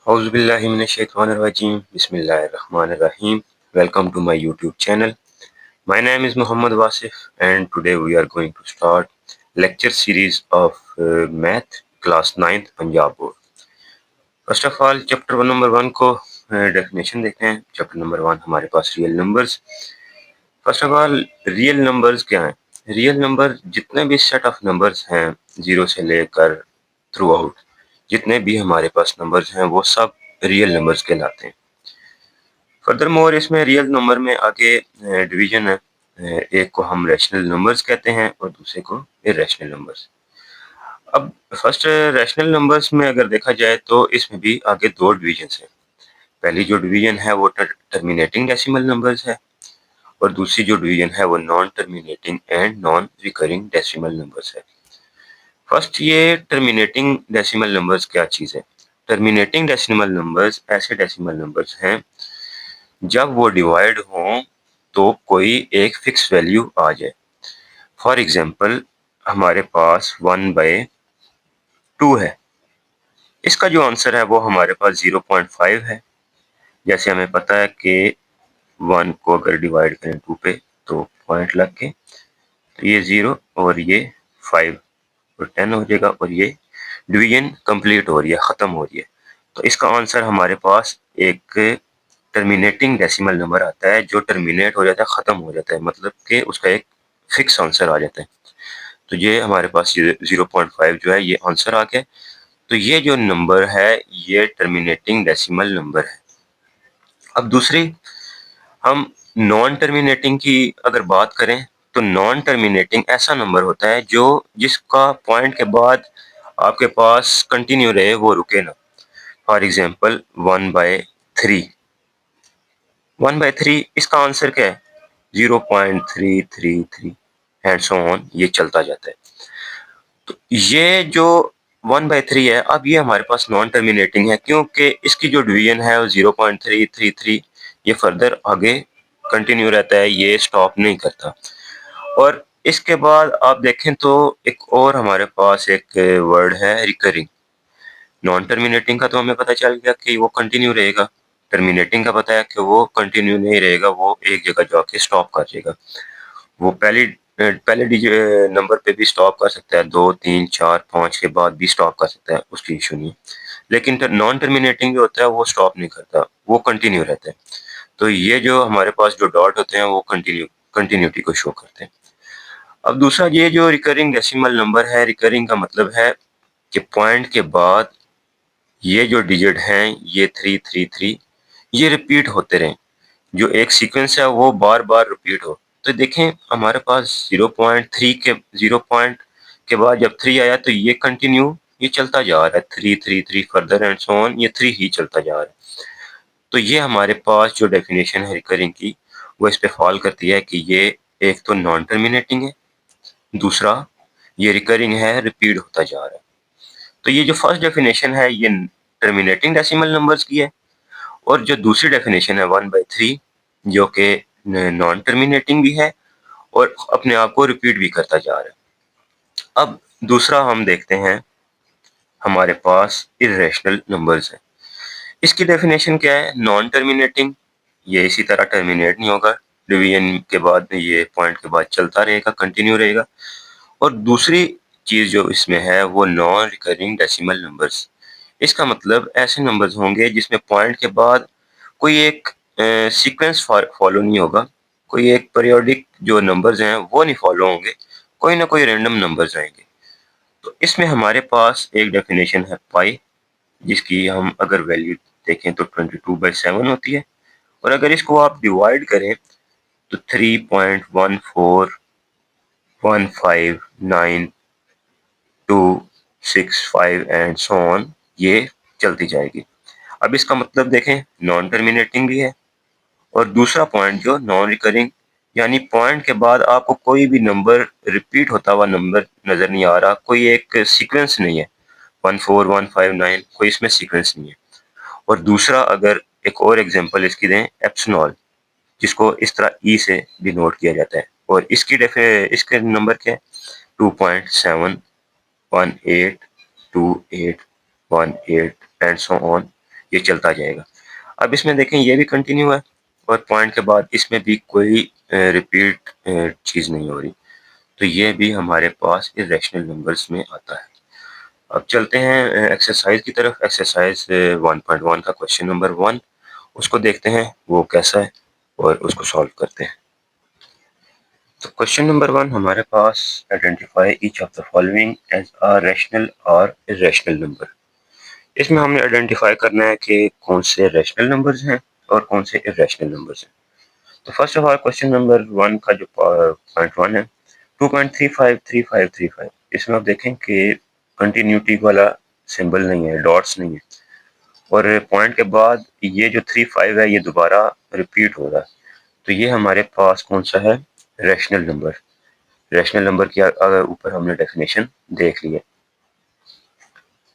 Auzubillahiminash-shaytanir-rajim. Bismillahir-Rahmanir-Rahim. Welcome to my YouTube channel. My name is Muhammad Wasif and today we are going to start lecture series of Math class 9th Punjab Board. First of all, chapter number 1 को definition देखते हैं. Chapter number 1 हमारे पास real numbers. First of all, real numbers क्या हैं? Real number जितने भी set of numbers हैं 0 से लेकर throughout, जितने भी हमारे पास नंबर्स हैं वो सब रियल नंबर्स कहलाते हैं. फर्दर मोर इसमें रियल नंबर में आगे डिवीजन है. एक को हम रैशनल नंबर्स कहते हैं और दूसरे को इरेशनल नंबर्स. अब फर्स्ट रैशनल नंबर्स में अगर देखा जाए तो इसमें भी आगे दो डिवीजन हैं. पहली जो डिवीजन है वो टर्मिनेटिंग डेसिमल नंबर्स है और दूसरी जो डिवीजन है वो non terminating and non recurring decimal numbers है. फर्स्ट ये टर्मिनेटिंग डेसिमल नंबर्स क्या चीज़ है? टर्मिनेटिंग डेसिमल नंबर्स ऐसे डेसिमल नंबर्स हैं जब वो डिवाइड हों तो कोई एक फिक्स वैल्यू आ जाए. फॉर एग्जांपल हमारे पास 1/2 है. इसका जो आंसर है वो हमारे पास 0.5 है. जैसे हमें पता है कि 1 को अगर डिवाइड करें 2 पे तो पॉइंट लग के तो ये 0 और ये 5 और 10 हो जाएगा और ये डिवीजन कंप्लीट हो रही है, ख़त्म हो रही है. तो इसका आंसर हमारे पास एक टर्मिनेटिंग डेसिमल नंबर आता है जो टर्मिनेट हो जाता है, ख़त्म हो जाता है, मतलब कि उसका एक फिक्स आंसर आ जाता है. तो ये हमारे पास 0.5 जो है ये आंसर आ गया. तो ये जो नंबर है ये टर्मिनेटिंग डेसिमल नंबर है. अब दूसरी हम नॉन टर्मिनेटिंग की अगर बात करें तो नॉन टर्मिनेटिंग ऐसा नंबर होता है जो जिसका पॉइंट के बाद आपके पास कंटिन्यू रहे, वो रुके ना. For example 1/3. 1/3 इसका आंसर क्या है? 0.333 एंड सो ऑन, ये चलता जाता है. तो ये जो 1/3 है अब ये हमारे पास नॉन टर्मिनेटिंग है क्योंकि इसकी जो डिवीजन है वो 0.333 ये फर्दर आगे कंटिन्यू रहता है, ये स्टॉप नहीं करता. और इसके बाद आप देखें तो एक और हमारे पास एक वर्ड है रिकरिंग. नॉन टर्मिनेटिंग का तो हमें पता चल गया कि वो कंटिन्यू रहेगा. टर्मिनेटिंग का पता है कि वो कंटिन्यू नहीं रहेगा, वो एक जगह जाके स्टॉप कर जाएगा. वो पहले डिजिट नंबर पे भी स्टॉप कर सकता है, 2 3 4 5 के बाद भी स्टॉप कर सकता है, उसकी इशू नहीं. लेकिन नॉन टर्मिनेटिंग जो होता है वो स्टॉप नहीं करता, वो कंटिन्यू रहता है. तो ये जो हमारे पास जो डॉट होते हैं वो कंटिन्यूटी को शो करते हैं. अब दूसरा ये जो रिकरिंग डेसिमल नंबर है, रिकरिंग का मतलब है कि पॉइंट के बाद ये जो डिजिट हैं ये 333 ये रिपीट होते रहें, जो एक सीक्वेंस है वो बार बार रिपीट हो. तो देखें हमारे पास 0.3 के 0 पॉइंट के बाद जब 3 आया तो ये कंटिन्यू ये चलता जा रहा है, 333 फर्दर एंड सो ऑन, ये 3 ही चलता जा रहा है. तो ये हमारे पास जो डेफिनेशन है रिकरिंग की वो इस पे फॉल करती है कि ये एक तो नॉन टर्मिनेटिंग है, दूसरा ये रिकरिंग है, रिपीट होता जा रहा है. तो ये जो फर्स्ट डेफिनेशन है ये टर्मिनेटिंग डेसिमल नंबर्स की है और जो दूसरी डेफिनेशन है 1/3 जो कि नॉन टर्मिनेटिंग भी है और अपने आप को रिपीट भी करता जा रहा है. अब दूसरा हम देखते हैं हमारे पास इरेशनल नंबर्स है. इसकी डेफिनेशन क्या है? नॉन टर्मिनेटिंग, ये इसी तरह टर्मिनेट नहीं होगा, डिवीजन के बाद ये पॉइंट के बाद चलता रहेगा, कंटिन्यू रहेगा. और दूसरी चीज़ जो इसमें है वो नॉन रिकरिंग डेसिमल नंबर्स. इसका मतलब ऐसे नंबर्स होंगे जिसमें पॉइंट के बाद कोई एक सीक्वेंस फॉलो नहीं होगा, कोई एक पीरियोडिक जो नंबर्स हैं वो नहीं फॉलो होंगे, कोई ना कोई रैंडम नंबर्स आएंगे. तो इसमें हमारे पास एक डेफिनेशन है पाई, जिसकी हम अगर वैल्यू देखें तो 22/7 होती है. और अगर इसको आप डिवाइड करें तो 3.14159 एंड सो ऑन ये चलती जाएगी. अब इसका मतलब देखें नॉन टर्मिनेटिंग भी है और दूसरा पॉइंट जो नॉन रिकरिंग, यानी पॉइंट के बाद आपको कोई भी नंबर रिपीट होता हुआ नंबर नज़र नहीं आ रहा, कोई एक सीक्वेंस नहीं है, 14159 कोई इसमें सीक्वेंस नहीं है. और दूसरा अगर एक और एग्जांपल इसकी दें एप्सिलॉन, जिसको इस तरह ई से भी नोट किया जाता है और इसके नंबर क्या है 2.7182818 एंड सो ऑन, ये चलता जाएगा। अब इसमें देखें ये भी कंटिन्यू है और पॉइंट के बाद इसमें भी कोई रिपीट चीज़ नहीं हो रही, तो ये भी हमारे पास इरेशनल नंबर्स में आता है। अब चलते हैं एक्सरसाइज की तरफ। एक्सरसाइज 1.1 का क्वेश्चन नंबर 1, उसको देखते हैं वो कैसा है और उसको सॉल्व करते हैं। तो क्वेश्चन नंबर 1 हमारे पास, identify each of the following as a rational और इरेशनल नंबर। इसमें हमने आइडेंटिफाई करना है कि कौन से रैशनल नंबर्स हैं और कौन से इरेशनल नंबर्स हैं। तो first of all question number 1 का जो पॉइंट 1 है 2.353535, इसमें आप देखें कि कंटिन्यूटी वाला सिंबल नहीं है, डॉट्स नहीं है, और पॉइंट के बाद ये जो 35 है ये दोबारा रिपीट हो रहा है, तो ये हमारे पास कौन सा है, रैशनल नंबर। रैशनल नंबर की अगर ऊपर हमने डेफिनेशन देख ली है,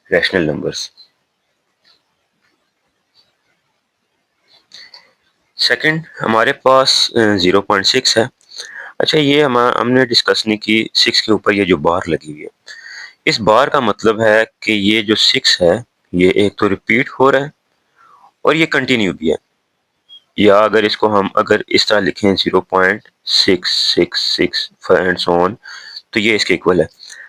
रैशनल नंबर्स। सेकंड हमारे पास 0.6 है। अच्छा, ये हमने डिस्कस नहीं की 6 के ऊपर ये जो बार लगी हुई है, इस बार का मतलब है कि ये जो 6 है ये एक तो रिपीट हो रहा है और ये कंटिन्यू भी है। या अगर इसको हम अगर इस तरह लिखें 0.666 एंड सो ऑन, तो ये इसके इक्वल है।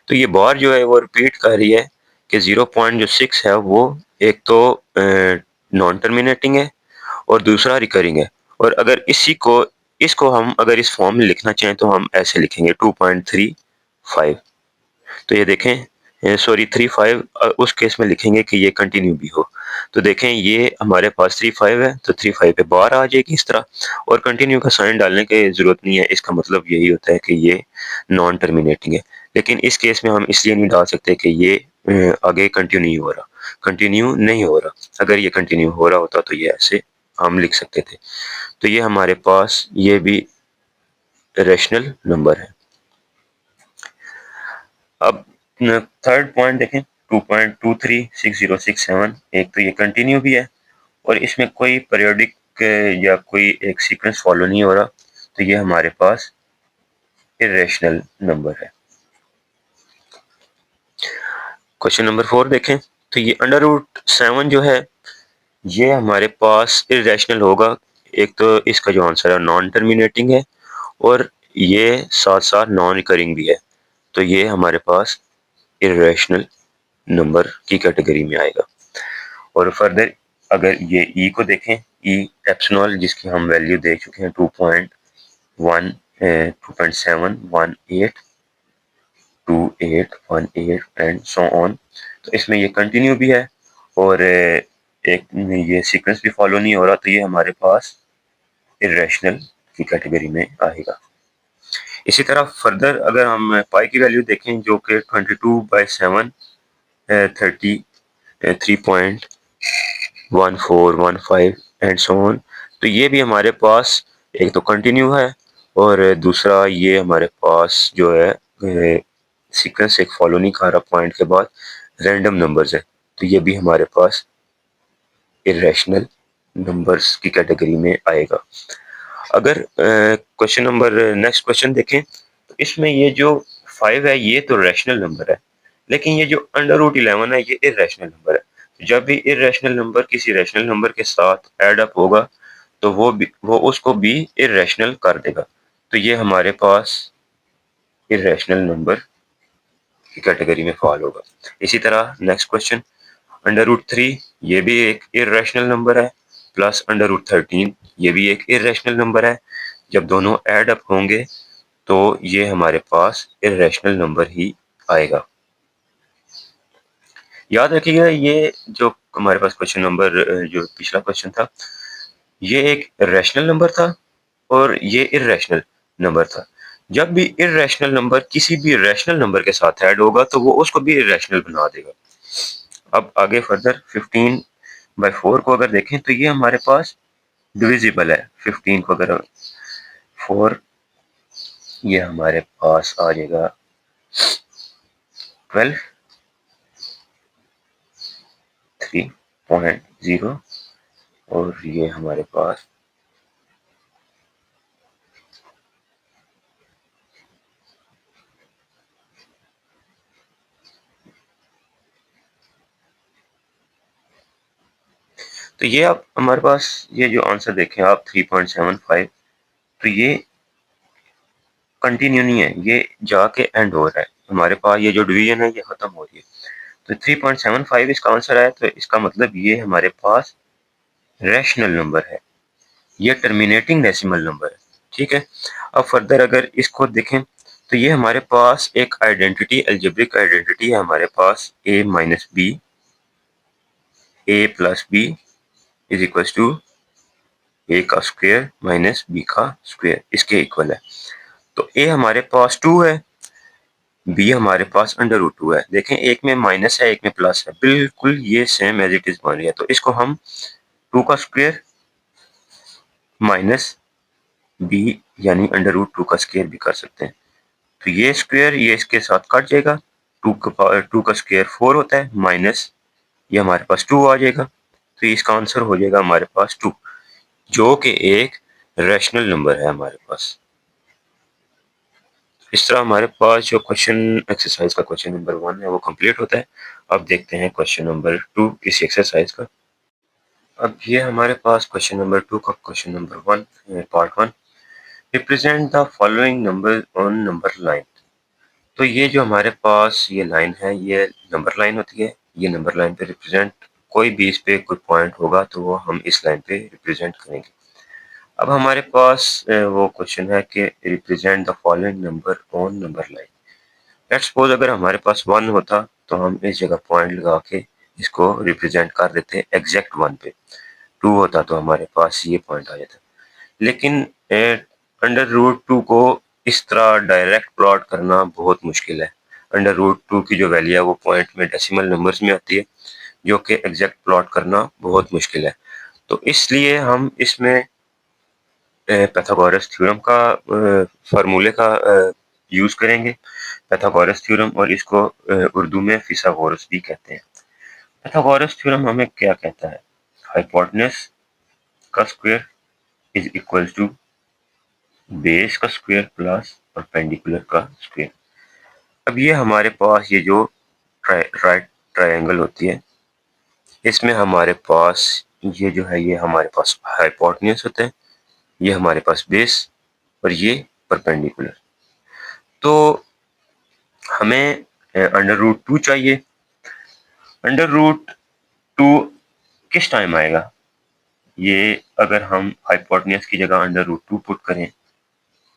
तो ये बार जो है वो रिपीट कर रही है कि 0.6 है वो एक तो नॉन टर्मिनेटिंग है और दूसरा रिकरिंग है। और अगर इसको हम अगर इस फॉर्म में लिखना चाहें तो हम ऐसे लिखेंगे 2.35। तो ये देखें, सॉरी 35, उस केस में लिखेंगे कि ये कंटिन्यू भी हो। तो देखें ये हमारे पास 35 है तो 35 पे बार आ जाएगी इस तरह, और कंटिन्यू का साइन डालने की जरूरत नहीं है। इसका मतलब यही होता है कि ये नॉन टर्मिनेटिंग है। लेकिन इस केस में हम इसलिए नहीं डाल सकते कि ये आगे कंटिन्यू नहीं हो रहा, कंटिन्यू नहीं हो रहा। अगर ये कंटिन्यू हो रहा होता तो ये ऐसे हम लिख सकते थे। तो ये हमारे पास ये भी रेशनल नंबर है। अब थर्ड पॉइंट देखें 2.236067, एक तो ये कंटिन्यू भी है और इसमें कोई पीरियोडिक या कोई एक सीक्वेंस फॉलो नहीं हो रहा, तो ये हमारे पास इरेशनल नंबर है। क्वेश्चन नंबर 4 देखें, तो ये √7 जो है ये हमारे पास इरेशनल होगा। एक तो इसका जो आंसर है नॉन टर्मिनेटिंग है और ये साथ साथ नॉन रिकरिंग भी है, तो ये हमारे पास इरेशनल नंबर की कैटेगरी में आएगा। और फर्दर अगर ये ई को देखें, ई एप्सिलॉन जिसकी हम वैल्यू देख चुके हैं 2.282818 एंड सो ऑन, तो इसमें ये कंटिन्यू भी है और एक ये सीक्वेंस भी फॉलो नहीं हो रहा, तो ये हमारे पास इरेशनल की कैटेगरी में आएगा। इसी तरह फर्दर अगर हम पाई की वैल्यू देखें जो कि 22/7 33.1415 एंड सो ऑन, तो ये भी हमारे पास एक तो कंटिन्यू है और दूसरा ये हमारे पास जो है सीक्वेंस एक फॉलो नहीं कर रहा, पॉइंट के बाद रैंडम नंबर्स है, तो ये भी हमारे पास इरेशनल नंबर्स की कैटेगरी में आएगा। अगर क्वेश्चन नंबर नेक्स्ट क्वेश्चन देखें, तो इसमें ये जो 5 है ये तो रैशनल नंबर है, लेकिन ये जो √11 है ये इरेशनल नंबर है। जब भी इरेशनल नंबर किसी रैशनल नंबर के साथ ऐड अप होगा तो वो उसको भी इरेशनल कर देगा, तो ये हमारे पास इरेशनल नंबर की कैटेगरी में फॉल होगा। इसी तरह नेक्स्ट क्वेश्चन, √3 ये भी एक इरेशनल नंबर है, प्लस √13 ये भी एक इरेशनल नंबर है। जब दोनों ऐड अप होंगे तो ये हमारे पास इरेशनल नंबर ही आएगा। याद रखिएगा ये जो हमारे पास क्वेश्चन नंबर जो पिछला क्वेश्चन था ये एक रैशनल नंबर था और ये इरेशनल नंबर था। जब भी इरेशनल नंबर किसी भी रैशनल नंबर के साथ ऐड होगा तो वो उसको भी इरेशनल बना देगा। अब आगे फर्दर 15/4 को अगर देखें तो ये हमारे पास डिविजिबल है। 15 को अगर 4, ये हमारे पास आ जाएगा 12 3.0 और ये हमारे पास तो ये आप हमारे पास ये जो आंसर देखें आप 3.75, तो ये कंटिन्यू नहीं है, ये जाके एंड हो रहा है। हमारे पास ये जो डिवीजन है ये खत्म हो रही है। तो 3.75 इसका आंसर है, तो इसका मतलब ये हमारे पास रैशनल नंबर है, ये टर्मिनेटिंग डेसिमल नंबर है। ठीक है, अब फर्दर अगर इसको देखें तो ये हमारे पास एक आइडेंटिटी, अलजेब्रिक आइडेंटिटी है हमारे पास, a minus B, a plus B is equal to a का स्क्वायर माइनस b का स्क्वायर, इसके इक्वल है। तो a हमारे पास 2 है, b हमारे पास अंडर रूट 2 है। देखें एक में माइनस है एक में प्लस है, बिल्कुल ये सेम एज इट इज बन रही है। तो इसको हम 2 का स्क्वायर माइनस b यानी अंडर रूट 2 का स्क्वायर भी कर सकते हैं। तो ये स्क्वायर ये इसके साथ कट जाएगा, 2 का स्क्वायर 4 होता है, माइनस ये हमारे पास 2 आ जाएगा। तो इसका आंसर हो जाएगा हमारे पास 2, जो कि एक रैशनल नंबर है हमारे पास। इस तरह हमारे पास जो क्वेश्चन एक्सरसाइज का क्वेश्चन नंबर 1 है वो कंप्लीट होता है। अब देखते हैं क्वेश्चन नंबर 2 इसी एक्सरसाइज का। अब ये हमारे पास क्वेश्चन नंबर 2 का question number 1 part 1, represent the following number on number line. तो ये जो हमारे पास ये लाइन है ये नंबर लाइन होती है, ये नंबर लाइन पे रिप्रेजेंट, कोई भी इस पे कोई पॉइंट होगा तो वो हम इस लाइन पे रिप्रेजेंट करेंगे। अब हमारे पास वो क्वेश्चन है कि represent the following number on number line. Let's suppose अगर हमारे पास 1 होता तो हम इस जगह पॉइंट लगा के इसको रिप्रेजेंट कर देते एग्जैक्ट 1 पे। 2 होता तो हमारे पास ये पॉइंट आ जाता। लेकिन अंडर रूट 2 को इस तरह डायरेक्ट प्लॉट करना बहुत मुश्किल है। अंडर रूट 2 की जो वैल्यू है वो पॉइंट में डेसिमल नंबर्स में आती है, जो कि एग्जैक्ट प्लॉट करना बहुत मुश्किल है। तो इसलिए हम इसमें पाइथागोरस थ्योरम का फार्मूले का यूज़ करेंगे, पाइथागोरस थ्योरम, और इसको उर्दू में फिसागोरस भी कहते हैं। पाइथागोरस थ्योरम हमें क्या कहता है, हाइपोटेनस का square is equal to base का स्क्वायर प्लस परपेंडिकुलर का स्क्वायर। अब ये हमारे पास ये जो राइट ट्रायंगल होती है इसमें हमारे पास ये जो है ये हमारे पास हाइपोटेनस होता है, ये हमारे पास बेस और ये परपेंडिकुलर। तो हमें अंडर रूट 2 चाहिए। अंडर रूट 2 किस टाइम आएगा, ये अगर हम हाइपोटेनस की जगह अंडर रूट 2 पुट करें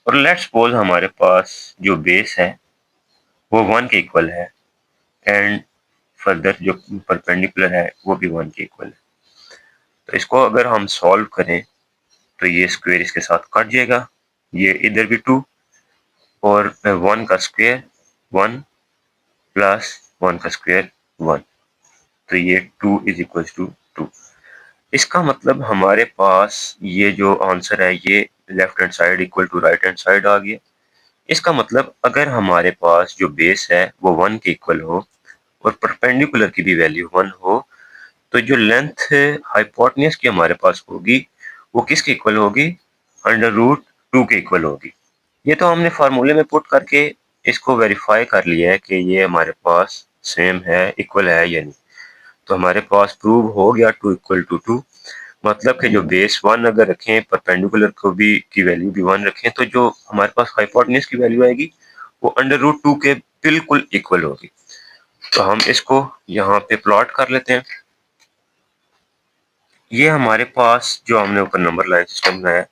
और लेट्स सपोज हमारे पास जो बेस है वो 1 के इक्वल है एंड फर्दर जो परपेंडिकुलर है वो भी 1 के इक्वल है। तो इसको अगर हम सॉल्व करें तो ये स्क्वायर इसके साथ कट जाएगा, ये इधर भी 2 और 1 का स्क्वायर 1 प्लस 1 का स्क्वायर 1, तो ये 2 इज इक्वल टू 2। इसका मतलब हमारे पास ये जो आंसर है ये left hand side equal to right hand side आ गया। इसका मतलब अगर हमारे पास जो बेस है वो 1 के इक्वल हो और परपेंडिकुलर की भी वैल्यू 1 हो, तो जो लेंथ हाइपोटेनस की हमारे पास होगी वो किसके इक्वल होगी, अंडर रूट 2 के इक्वल होगी। ये तो हमने फार्मूले में पुट करके इसको वेरीफाई कर लिया है कि ये हमारे पास सेम है, इक्वल है या नहीं। तो हमारे पास प्रूव हो गया 2 इक्वल टू 2, मतलब कि जो बेस 1 अगर रखें परपेंडिकुलर को भी की वैल्यू भी 1 रखें तो जो हमारे पास हाइपोटेनस की वैल्यू आएगी वो अंडर रूट 2 के बिल्कुल इक्वल होगी। तो हम इसको यहाँ पे प्लॉट कर लेते हैं। ये हमारे पास जो हमने ऊपर नंबर लाइन सिस्टम बनाया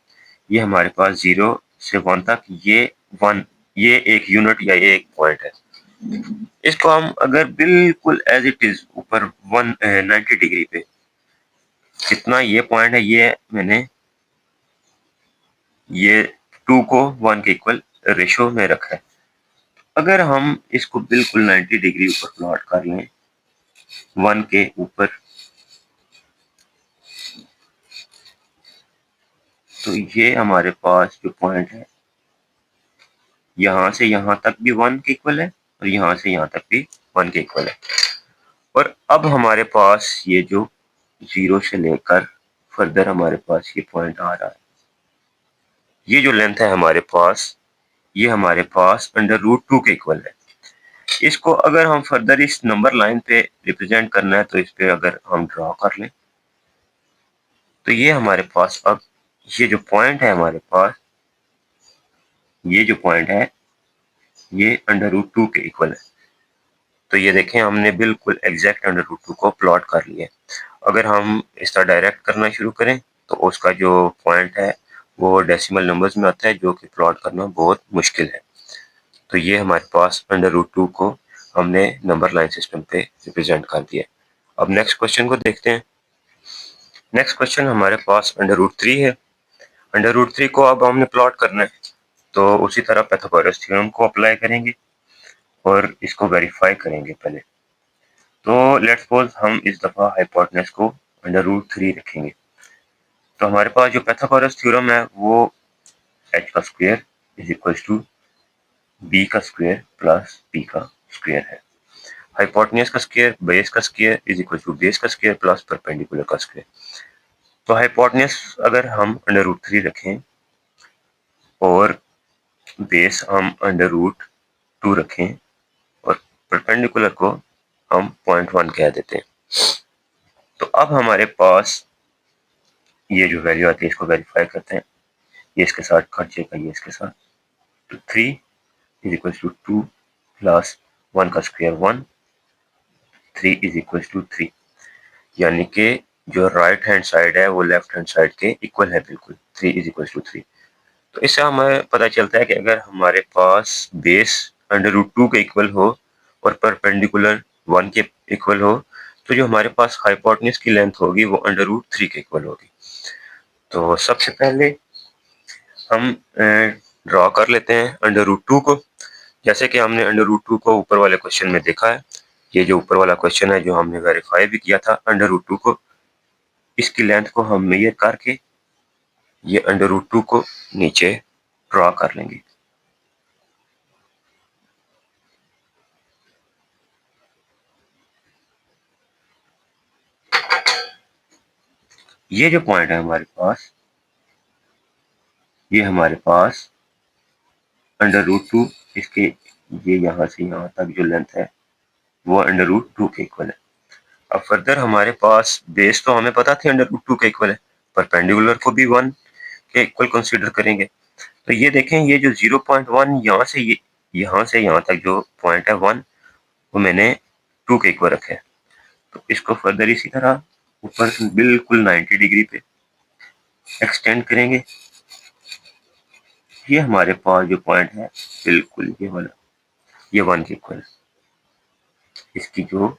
ये हमारे पास 0 से 1 तक ये 1, ये एक यूनिट या ये एक पॉइंट है। इसको हम अगर बिल्कुल एज इट इज ऊपर 90 डिग्री पे, कितना ये पॉइंट है ये मैंने ये 2 को 1 के इक्वल रेशो में रखा है। अगर हम इसको बिल्कुल 90 डिग्री ऊपर प्लॉट कर लें 1 के ऊपर, तो ये हमारे पास जो पॉइंट है यहाँ से यहाँ तक भी 1 के इक्वल है और यहाँ से यहाँ तक भी 1 के इक्वल है। और अब हमारे पास ये जो 0 से लेकर फर्दर हमारे पास ये पॉइंट आ रहा है, ये जो लेंथ है हमारे पास ये हमारे पास अंडर रूट 2 के इक्वल है। इसको अगर हम फर्दर इस नंबर लाइन पे रिप्रेजेंट करना है तो इस पे अगर हम ड्रॉ कर लें तो ये हमारे पास अब ये जो पॉइंट है हमारे पास, ये जो पॉइंट है ये √2 के इक्वल है। तो ये देखें हमने बिल्कुल एग्जैक्ट √2 को प्लॉट कर लिया। अगर हम इसका डायरेक्ट करना शुरू करें तो उसका जो पॉइंट है वो डेसिमल नंबर्स में आता है, जो कि प्लॉट करना बहुत मुश्किल है। तो ये हमारे पास √2 को हमने नंबर लाइन सिस्टम पे रिप्रेजेंट कर दिया। अब नेक्स्ट क्वेश्चन को देखते हैं। नेक्स्ट क्वेश्चन हमारे पास √3 है। √3 को अब हमने प्लॉट करना है, तो उसी तरह पाइथागोरस थ्योरम को अप्लाई करेंगे और इसको वेरीफाई करेंगे पहले। तो लेट्स सपोज हम इस दफा हाइपोटेनस को √3 रखेंगे। तो हमारे पास जो पाइथागोरस थ्योरम है वो h का square is equal to b का स्क्वायर प्लस p का स्क्वायर है। हाइपोटेनस का स्क्वायर बेस का square is equal to base का स्क्वायर प्लस परपेंडिकुलर का स्क्वायर। तो हाइपोटेनस अगर हम √3 रखें और बेस हम √2 रखें और परपेंडिकुलर को हम 0.1 कह देते हैं, तो अब हमारे पास ये जो वैल्यू आती है इसको वेरीफाई करते हैं। ये इसके साथ कट जाएगा, ये इसके साथ, तो 3 इज इक्वल टू 2 प्लस 1 का स्क्वायर 1, 3 इज इक्वल टू 3, यानी कि जो राइट हैंड साइड है वो लेफ्ट हैंड साइड के इक्वल है बिल्कुल। 3 इज इक्वल टू 3। तो इससे हमें पता चलता है कि अगर हमारे पास बेस √2 के इक्वल हो और परपेंडिकुलर 1 के इक्वल हो, तो जो हमारे पास हाइपोटेनस की लेंथ होगी वो √3 के इक्वल होगी। तो सबसे पहले हम ड्रॉ कर लेते हैं √2 को, जैसे कि हमने √2 को ऊपर वाले क्वेश्चन में देखा है। ये जो ऊपर वाला क्वेश्चन है जो हमने वेरीफाई भी किया था, √2 को, इसकी लेंथ को हम मेजर करके ये √2 को नीचे ड्रॉ कर लेंगे। ये जो पॉइंट है हमारे पास, ये हमारे पास √2, इसके ये यहाँ से यहाँ तक जो लेंथ है वो √2 के इक्वल है। अब फर्दर हमारे पास बेस तो हमें पता थी √2 के इक्वल है, परपेंडिकुलर को भी 1 के इक्वल कंसीडर करेंगे। तो ये देखें ये जो 0.1 यहाँ से यहाँ तक जो पॉइंट है 1, वो मैंने 2 के इक्वल रखे हैं। तो इसको फर्दर इसी तरह ऊपर बिल्कुल 90 डिग्री पे एक्सटेंड करेंगे। ये हमारे पास जो पॉइंट है बिल्कुल ये वाला, ये 1 के इक्वल, इसकी जो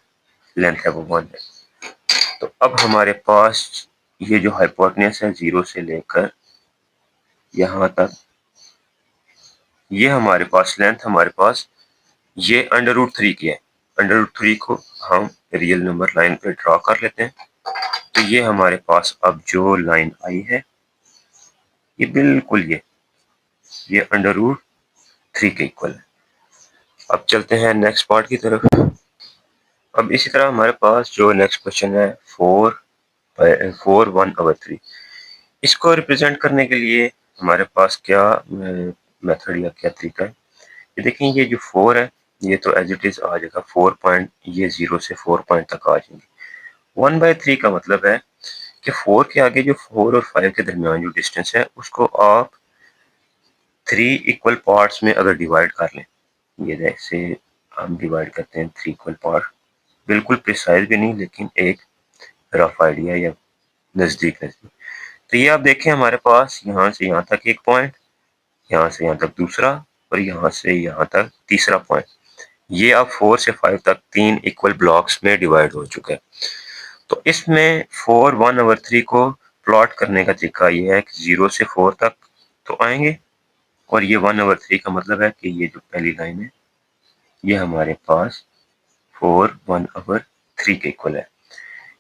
लेंथ है वो 1 है। तो अब हमारे पास ये जो हाइपोटेनस है 0 से लेकर यहाँ तक, ये हमारे पास लेंथ हमारे पास ये √3 की है। √3 को हम रियल नंबर लाइन पे ड्रॉ कर लेते हैं। तो ये हमारे पास अब जो लाइन आई है ये बिल्कुल ये √3 के इक्वल है। अब चलते हैं नेक्स्ट पार्ट की तरफ। अब इसी तरह हमारे पास जो नेक्स्ट क्वेश्चन है 4 1/3, इसको रिप्रेजेंट करने के लिए हमारे पास क्या मेथड या क्या तरीका है। ये देखिए ये जो 4 है ये तो एज इट इज आ जाएगा 4 पॉइंट, ये 0 से 4 पॉइंट तक आ जाएंगे। 1/3 का मतलब है कि 4 के आगे जो 4 और 5 के दरमियान जो डिस्टेंस है उसको आप 3 इक्वल पार्ट्स में अगर डिवाइड कर लें, ये जैसे हम डिवाइड करते हैं 3 इक्वल पार्ट, बिल्कुल प्रिसाइज भी नहीं लेकिन एक रफ आइडिया या नज़दीक नज़दीक। तो ये आप देखें हमारे पास यहाँ से यहाँ तक एक पॉइंट, यहाँ से यहाँ तक दूसरा और यहाँ से यहाँ तक तीसरा पॉइंट। ये अब 4 से 5 तक 3 इक्वल ब्लॉक्स में डिवाइड हो चुके हैं। तो इसमें 4 1/3 को प्लॉट करने का तरीका ये है कि 0 से 4 तक तो आएंगे और ये 1/3 का मतलब है कि ये जो पहली लाइन है ये हमारे पास 4 1/3 के इक्वल है।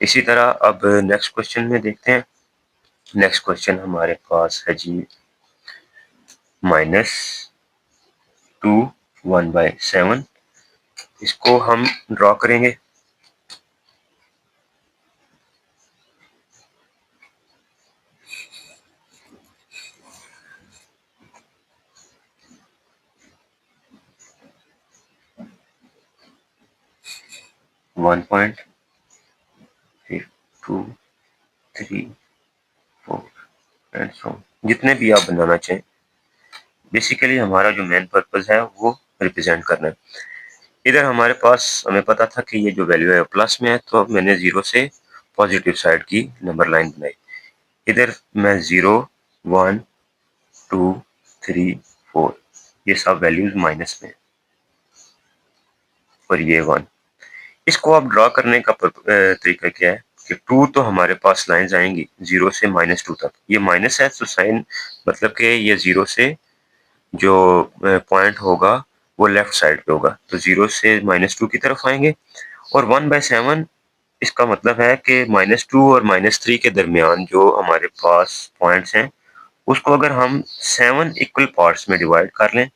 इसी तरह अब नेक्स्ट क्वेश्चन में देखते हैं। नेक्स्ट क्वेश्चन हमारे पास है जी -2 1/7। इसको हम ड्रॉ करेंगे। 1 पॉइंट, फिर 2 3 एंड सो जितने भी आप बनाना चाहें। बेसिकली हमारा जो मेन पर्पस है वो रिप्रेजेंट करना है। इधर हमारे पास हमें पता था कि ये जो वैल्यू है प्लस में है, तो अब मैंने जीरो से पॉजिटिव साइड की नंबर लाइन बनाई। इधर मैं 0, 1, 2, 3, 4 ये सब वैल्यूज माइनस में और ये 1। इसको आप ड्रॉ करने का तरीका क्या है कि 2 तो हमारे पास लाइंस आएंगी 0 से -2 तक। ये माइनस है तो साइन मतलब कि ये 0 से जो पॉइंट होगा वो लेफ्ट साइड पे होगा, तो 0 से -2 की तरफ आएंगे। और 1/7 इसका मतलब है कि -2 और -3 के दरमियान जो हमारे पास पॉइंट्स हैं उसको अगर हम 7 इक्वल पार्ट्स में डिवाइड कर लें,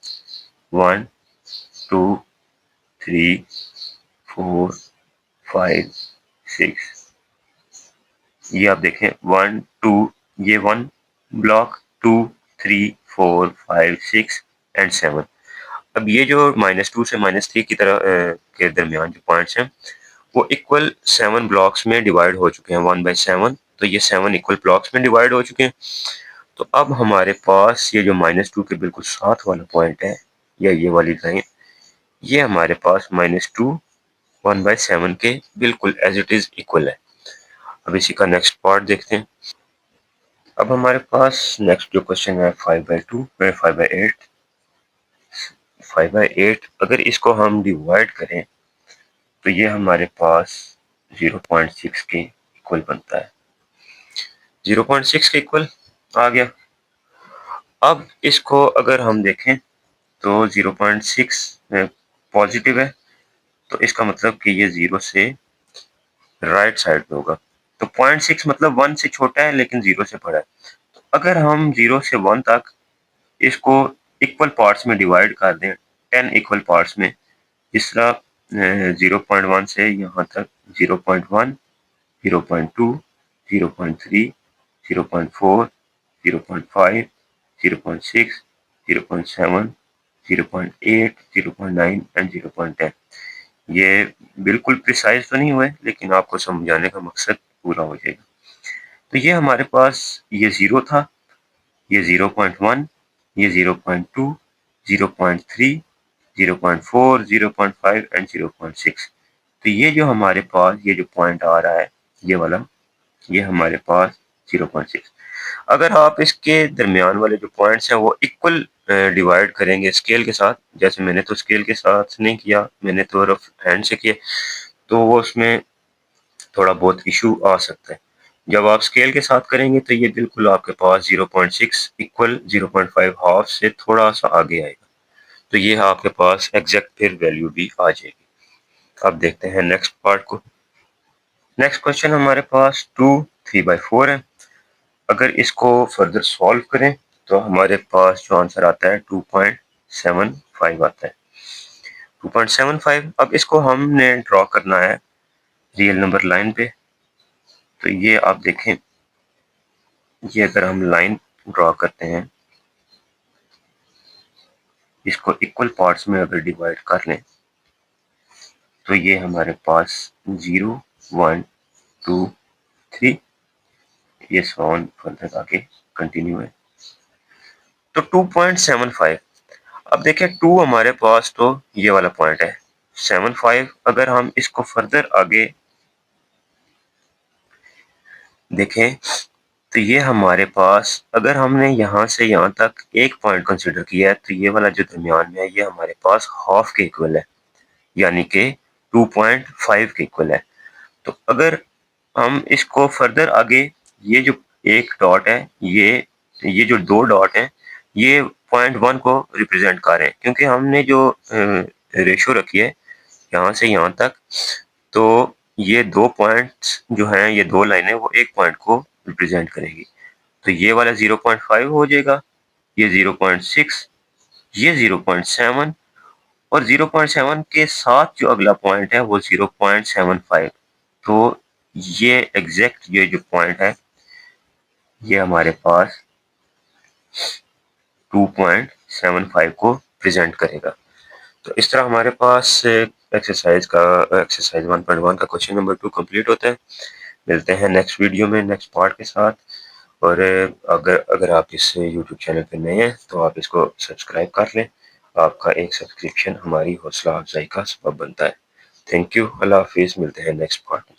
1, 2, 3, 4, 5, 6, ये आप देखें 1, 2 ये 1 ब्लॉक, 2, 3, 4, 5, 6 एंड 7। अब ये जो -2 से -3 की तरह के दरमियान जो पॉइंट्स हैं वो इक्वल 7 ब्लॉक्स में डिवाइड हो चुके हैं 1/7। तो ये 7 इक्वल ब्लॉक्स में डिवाइड हो चुके हैं। तो अब हमारे पास ये जो -2 के बिल्कुल साथ वाला पॉइंट है या ये वाली लाइन, ये हमारे पास -2 1/7 के बिल्कुल एज इट इज इक्वल है। अब इसी का नेक्स्ट पार्ट देखते हैं। अब हमारे पास नेक्स्ट जो क्वेश्चन है 5/2 5/8। 5/8 अगर इसको हम डिवाइड करें तो ये हमारे पास 0.6 के इक्वल बनता है। 0.6 के इक्वल आ गया। अब इसको अगर हम देखें तो 0.6 पॉजिटिव है, तो इसका मतलब कि ये 0 से राइट साइड पे होगा। तो 0.6 मतलब 1 से छोटा है लेकिन 0 से बड़ा है। तो अगर हम 0 से 1 तक इसको इक्वल पार्ट्स में डिवाइड कर दें 10 इक्वल पार्ट्स में, जिस तरह 0.1 से यहाँ तक 0.1, 0.2, 0.3, 0.4, 0.5, 0.6, 0.7, 0.8, 0.9 एंड 0.10। ये बिल्कुल प्रिसाइज तो नहीं हुए लेकिन आपको समझाने का मकसद पूरा हो जाएगा। तो ये हमारे पास ये 0 था, ये 0.1, ये 0.2, 0.3, 0.4, 0.5 एंड 0.6। तो ये जो हमारे पास ये जो पॉइंट आ रहा है ये वाला, ये हमारे पास 0.6। अगर आप इसके दरमियान वाले जो पॉइंट्स हैं वो इक्वल डिवाइड करेंगे स्केल के साथ, जैसे मैंने तो स्केल के साथ नहीं किया, मैंने तो रफ हैंड से किया, तो वो उसमें थोड़ा बहुत इशू आ सकता है। जब आप स्केल के साथ करेंगे तो ये बिल्कुल आपके पास 0.6 इक्वल 0.5 हाफ से थोड़ा सा आगे आएगा। तो ये आपके पास एग्जैक्ट फिर वैल्यू भी आ जाएगी। अब देखते हैं नेक्स्ट पार्ट को। नेक्स्ट क्वेश्चन हमारे पास 2 3/4 है। अगर इसको फर्दर सॉल्व करें तो हमारे पास जो आंसर आता है 2.75 आता है। 2.75। अब इसको हमने ड्रॉ करना है रियल नंबर लाइन पे। तो ये आप देखें, ये अगर हम लाइन ड्रॉ करते हैं, इसको इक्वल पार्ट्स में अगर डिवाइड कर लें तो ये हमारे पास 0, 1, 2, 3 ये सॉन फर्दर आगे कंटिन्यू है। तो 2.75। अब देखें 2 हमारे पास तो ये वाला पॉइंट है, 75 अगर हम इसको फर्दर आगे देखें तो ये हमारे पास अगर हमने यहाँ से यहाँ तक एक पॉइंट कंसिडर किया है तो ये वाला जो दरमियान में है ये हमारे पास हाफ के इक्वल है, यानी कि 2.5 के इक्वल है। तो अगर हम इसको फर्दर आगे, ये जो एक डॉट है, ये जो दो डॉट हैं ये 0.1 को रिप्रेजेंट कर रहे हैं, क्योंकि हमने जो रेशो रखी है यहाँ से यहाँ तक, तो ये दो पॉइंट्स जो हैं, ये दो लाइनें वो एक पॉइंट को रिप्रेजेंट करेंगी। तो ये वाला 0.5 हो जाएगा, ये 0.6, ये 0.7 और 0.7 के साथ जो अगला पॉइंट है वो 0.75। तो ये एग्जैक्ट ये जो पॉइंट है ये हमारे पास 2.75 को प्रेजेंट करेगा। तो इस तरह हमारे पास एक्सरसाइज 1.1 का क्वेश्चन नंबर 2 कंप्लीट होता है। मिलते हैं नेक्स्ट वीडियो में नेक्स्ट पार्ट के साथ। और अगर अगर आप इस यूट्यूब चैनल पे नए हैं तो आप इसको सब्सक्राइब कर लें। आपका एक सब्सक्रिप्शन हमारी हौसला अफजाई का सबब बनता है। Thank you. अल्लाह हाफिज़। मिलते हैं नेक्स्ट पार्ट में।